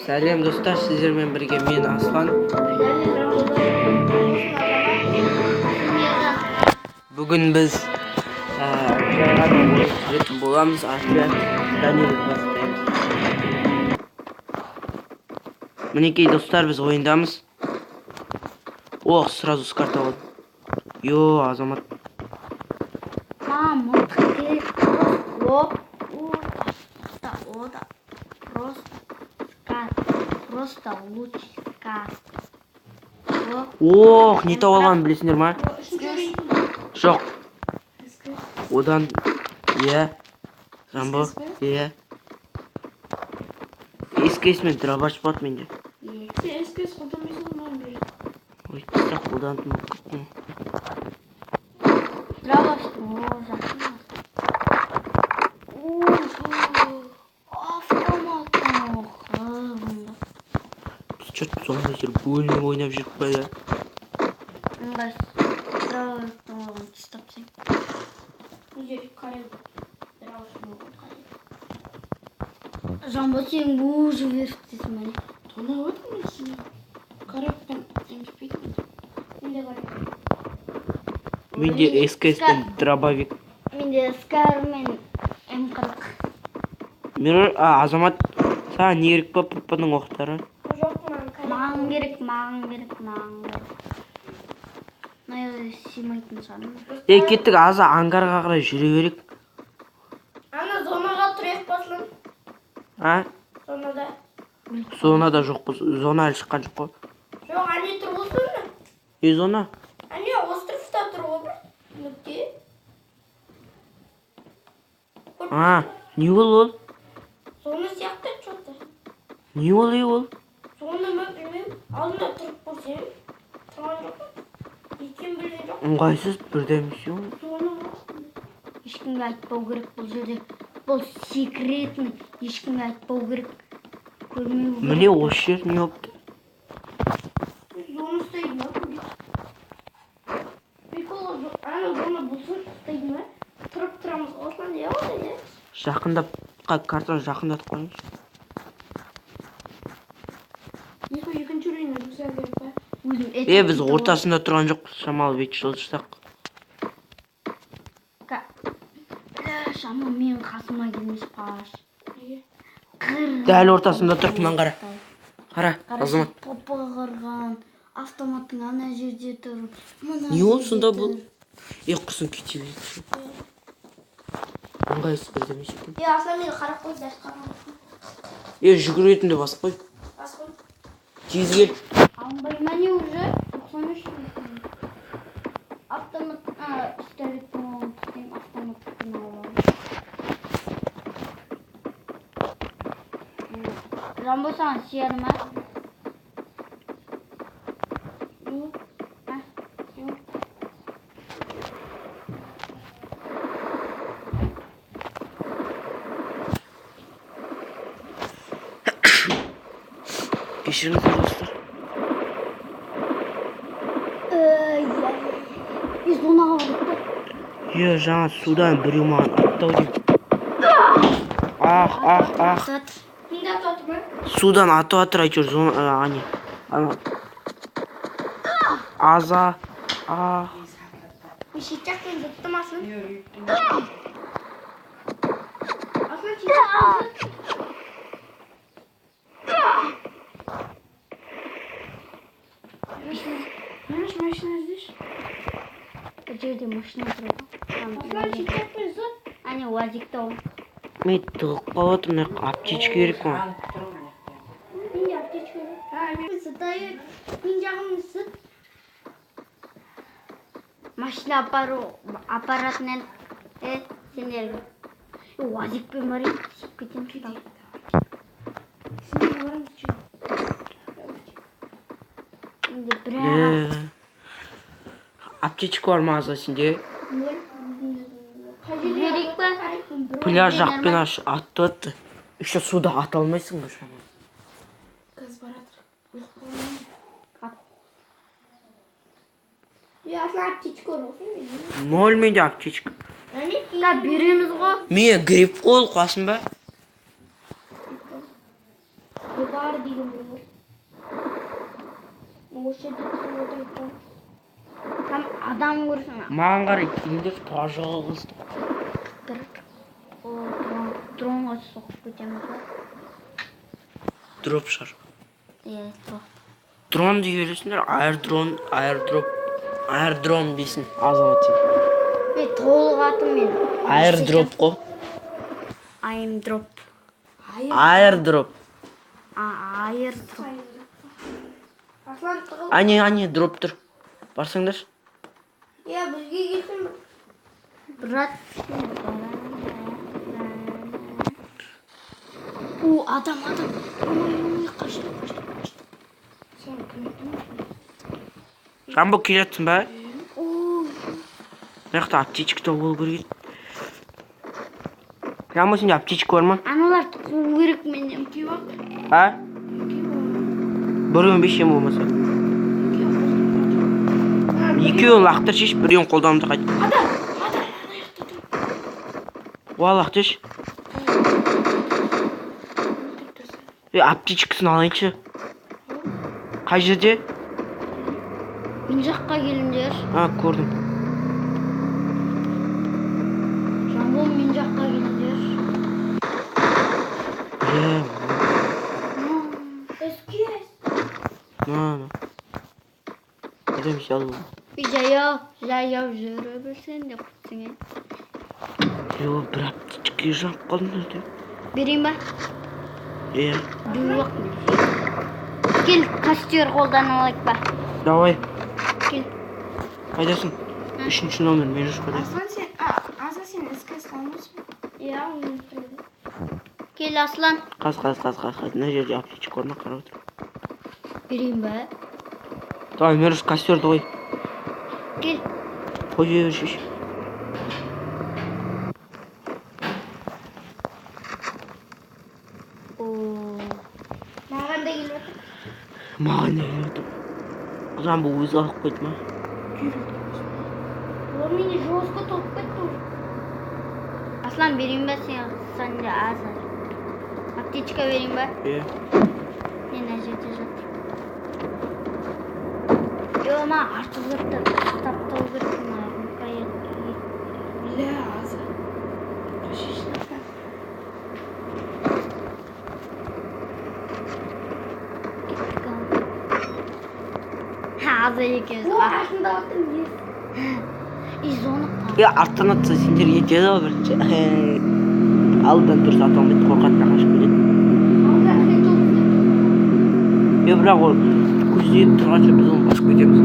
Сәлем достар, сіздермен бірге мен Аслан. Бүгін біз жайға да жүретін боламыз. Отряд Данилді бастаймыз. Мінекей достар, біз ойындамыз. Ох, сразу с карта алды. Йо, Азамат. Просто лучка. Ох, не тауып алғанын білесіңдер ма? Жоқ. Одан, Жамбо, ескес мен драбаш бат менде. Ескес қолданмайсың маған бері. Ой, бірақ қолдандым. Драбаштың жақын. Автоматтың оғы. Что-то сондай жер бөлініп ойнап жүріп қойды. Ыңғай драбаштың оғын тістапсың. Егер қарайды. Драбаштың оғын қарайды. Жамбо сен уже веріптесің мәне. Тона өтім мен сені. Қарайыптан емшпейтін. Менде қарайды. Менде СКС пен дробовик. Менде скар мен М40. Азамат, саған не керек па пұппының оқтары? Жоқ маған қарайды. Маған керек. Мына симайтын саным. Кеттік, аза ангарға қарай жүре берек. Ана зонаға тұрайық басылым. Зонада. Зонада жоқ қыз. Зона әлі шыққан жоқ қой. Жоқ, әне тұр осы оны. Зона? Әне островта тұр ғой бір. Нүкте. Не ол? Зона сияқты что-то. Не ол? Зона ма білмеймін. Алдында тұрып көрсем. Тұрған жоқ па? Екен білген жоқ. Ыңғайсыз бірдемесі ол. Зона ма? Ешкімге айтпау керек бұл жерде. Бұл секретный. Ешкімге айтпау керек. Көрмеу керек. Міне осы жер не опты? Зона ұстайды ма? Прикол жоқ. Ана зона бұлсын ұстайды ма? Тұрып тұрамыз. Осынан не болды? Жақындап, картаны жақындатып қойыңыз. Екінші үрейін өткізер керек па? Біз ортасында тұрған жоқ, шамалы бет жылжыстақ. Шамал мен қасыма келмес паш. Дәл ортасында тұрып мынан қара. Қара, Азамат. Попа қырған, автоматтың ана жерде тұр. Не ол сонда бұл? Құрсын кете береді. Ыңғайсыз бірдемесі екен. Асlan мені қарап қой, дәріс қарап. Жүгіретінді басып қой. Бас қой. Тез кел. Алынбай мәне уже 93 автомат, үстеліктің оғын тұтайым, автоматтың оғын. Жамбо саған сияр ма? Кешіріңіздер достар. Біз онаға барып па? Жаңа судан біреу маған аттау деп. Менде ататыр ма? Судан атып атыр әйтеуір зона, Аза. Шетчақпен зыттымасын. Асlan шетчақпен зыт. Машина іздеш? Бұл жерде машина тұрады. Асlan шетчақпен зыт. Әне уазикті ол. Мен тұғып қалып отырмын, аптечка керек ма? Менде аптечка бар. Мен зытайы. Мен жағым зыт. Машина аппаратынан сендерге. Уазикпен барайын, сеп кетем шыдал. Сендер барам жүр. Менде бірақ. Аптечка бар ма аза сенде? Керек па? Пляж жақпен атты атты. Еще суда ата алмайсың ба? Газ баратыр. Aslan aптечка olsun. Ноль менде аптечка. Да береміз ғой. Мен грипп қол қасым ба? бар деген біреу. Осы жерде тұрып отырып. Там адам көрсің. Маған қарай келіңдер, пожалуйста. Дронға соғып кетеміз ба? Дроп шығар. Дроп. Дрон дей бересіңдер, аирдрон бейсін, азамат сен. Толық атым мен. Аирдроп қой. Айымдроп. Аирдроп. Айырдроп. Аслан тығыл. Ане, дроп тұр. Барсаңдаршы. Я бізге келсін. Брат. Адам. Қашты. Сен кімдің? Жамбо келетсің ба? Мықты аптечкті ол көрген. Жамбо сенде аптечка бар ма? Аналарды қуу керек менен. А? Біреуін бешем болмаса. Екеуін лақтыр шеш, біреуін қолданымды қайт. Адам. Оа лақтыр шеш. Аптечкасын алайыншы. Қай жерде? Мен жаққа келіңдер. Көрдім. Жамбол мен жаққа келіңдер. Эскес. Едем шалу. Жаяу жүре білсен де құтсың. Бір аптечкаға жанып қалдым өзде. Берейін ба? Дуақ. Кел, костер қолдана алайық ба? Давай. Кел. Қайдасың? 3-ші номер, мен жүз қайда. Аслан сен эскес алмайсың ба? Иә, оны біледі. Кел, Аслан. Қаз. Мына жерде аптечка орнына қарап отыр. Берейін ба? Давай, мен жүз костерді қой. Кел. Қой шеш. Маған да келіп отыр. Маған не келіп отыр? Жамбо өзі алып қойды ма? Ол мені жосқа толып кетті. Аслан, берейін ба сенде азар? Аптечка берейін ба? Мен әр жерде жатыр. Ма артық затты таптау керек. Бля, аза. Қашешін атан. Аза екенбіз. Артында алтын ес. Изоны Арттан атса сендер етеді ғой бірінші. Алдыдан тұрса ата алмайды, қорқатына қашып кетеді. Бірақ ол көздеп тұрғанша біз оны қашып кетеміз.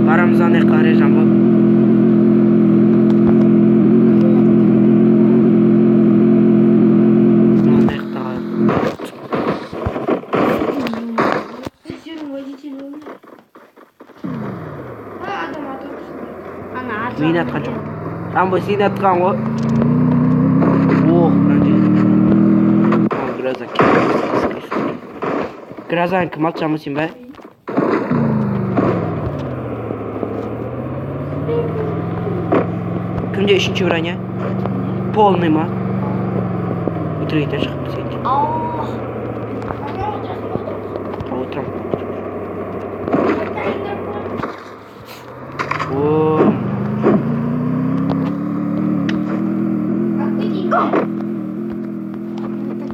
Барамыз андай қарай Жамбо. Мен атқан жоқ. Жамбо сен атқан ғой. Грозан кім алды, Жамбо сен ба? Кімде үшінші броня? Полный ма? Өтірейді шығып сен. Отырам.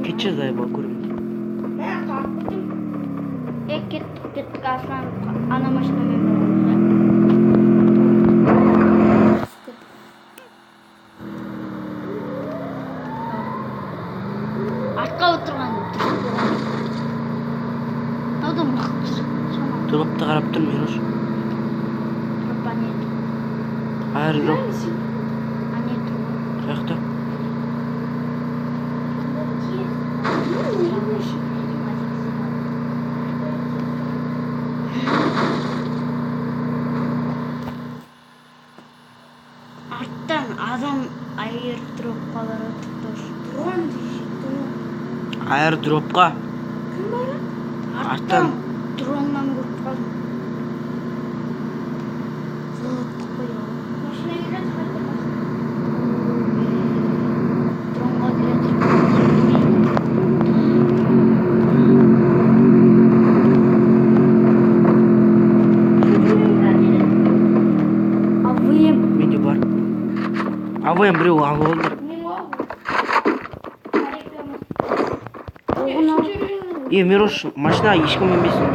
Кетші зайба көрім. Кеттік Аслан, ана машинамен боламыз. Артқа отырған. Таудың мықты жүр. Тұрыпты қарап тұр, Мирош. Айыр жоқ. Қаяқта? Арттан адам аирдропқа барып тұр. Аирдропқа? Кім бара? Арттан. Абайым біреу алып алды. Мен var mı? Reklama. Мирош, машина ешкім мінбесін,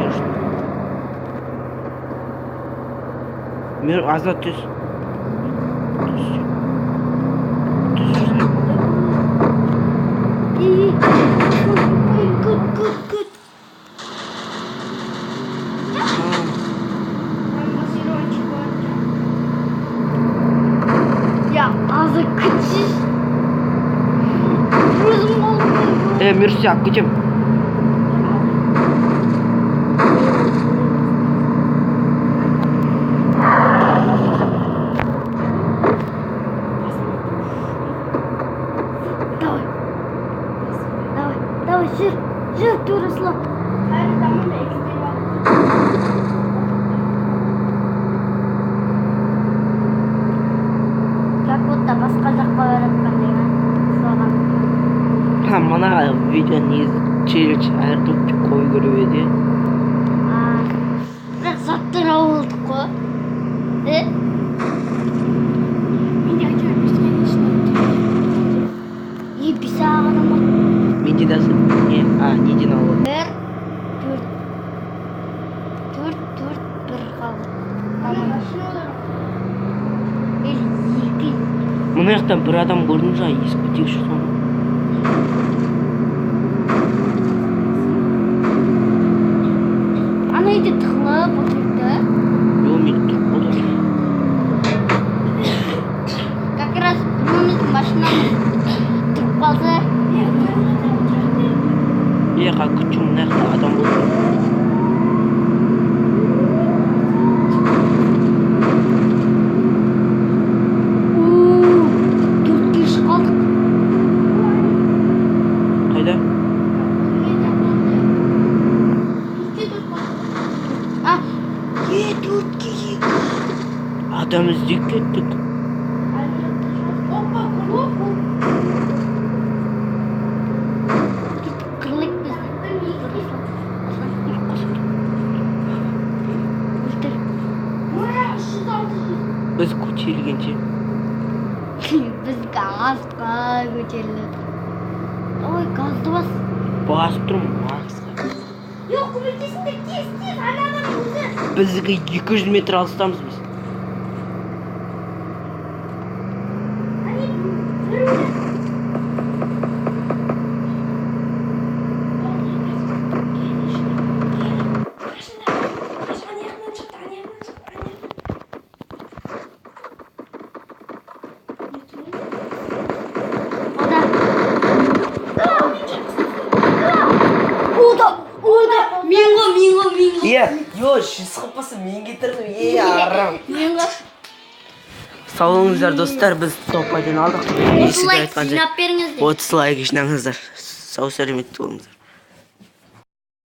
Мирош. Азат түс. İyi. Good. Ben masayla çıkartacağım. Ya ağzı kıçış. Gözüm oldu. Мирош, сяк, күтем. Давай, жир, Турислав. Hayır tamam da ekmeği var. Как будто басқа жаққа баратқандай ма? Соған. Мана видео негізі челлендж айыртып қой көріп еді. Бірақ заттар болдық қой. Beni açar üstüne işte. Bir сағат адам болды. Менде дәсі неден алып. Бір, төрт, бір қалды. Bana başına olur. Екі. Мына жақтан бір адам көрдім жа, ескі текші соны. Ана үйде тығылып отырды. Мен тұрып отыр. Как раз біріміздің машинамыз тұрып қалды. Күтшім мына жақта адам болды. Төрт кеш қалдық. Қайда? Төртке екі. Адам іздеп кеттік. Опа, коробку. Қырлық біз. Моя шыдалды. Біз көтерілгенше. Біз газға көтерілді. Ой, газды бас. Басып тұрмын, Марксқа. Yok ülkesinde tez. Anneannem güzel. Біздікі 200 метр алыстамыз біз. Hani böyle. Шыз қыппасы мен кетірдім, арам. Сау болыңыздар достар, біз топ-5-ден алдық. Осылай жинап беріңіздер. 30 лайк жинаңыздар. Сау сәлеметті болыңыздар.